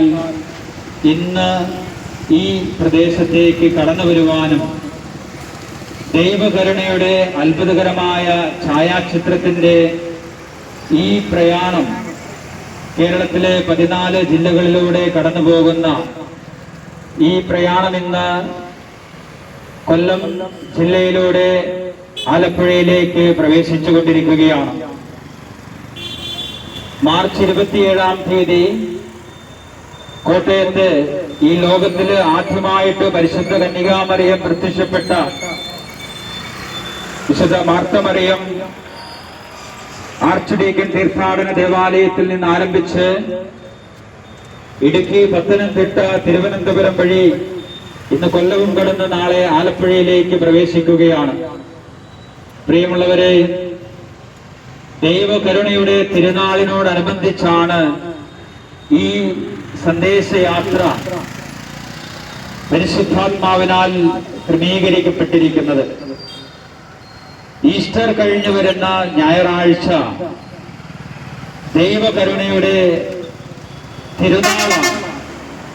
സാധിച്ചാൽ ഇന്ന് ഈ പ്രദേശത്തേക്ക് കടന്നു വരുവാനും ദൈവകരുണയുടെ അത്ഭുതകരമായ ഛായാചിത്രത്തിന്റെ ഈ പ്രയാണം കേരളത്തിലെ 14 ജില്ലകളിലൂടെ കടന്നു പോകുന്ന ഈ പ്രയാണം ഇന്ന് കൊല്ലം ജില്ലയിലൂടെ ആലപ്പുഴയിലേക്ക് പ്രവേശിച്ചുകൊണ്ടിരിക്കുകയാണ്. മാർച്ച് 27-ാം തീയതി കോട്ടയത്ത് ഈ ലോകത്തിൽ ആദ്യമായിട്ട് പരിശുദ്ധ കന്യകാമറിയം പ്രത്യക്ഷപ്പെട്ട വിശുദ്ധ മാർത്തമറിയം ആർച്ച് ഡീക്കൻ തീർത്ഥാടന ദേവാലയത്തിൽ നിന്ന് ആരംഭിച്ച് ഇടുക്കി, പത്തനംതിട്ട, തിരുവനന്തപുരം വഴി ഇന്ന് കൊല്ലവും കടന്ന് നാളെ ആലപ്പുഴയിലേക്ക് പ്രവേശിക്കുകയാണ്. പ്രിയമുള്ളവരെ, ദൈവകരുണയുടെ തിരുനാളിനോടനുബന്ധിച്ചാണ് ഈ സന്ദേശയാത്ര പരിശുദ്ധാത്മാവിനാൽ ക്രമീകരിക്കപ്പെട്ടിരിക്കുന്നത്. ഈസ്റ്റർ കഴിഞ്ഞു വരുന്ന ഞായറാഴ്ച ദൈവകരുണയുടെ തിരുനാളാണ്.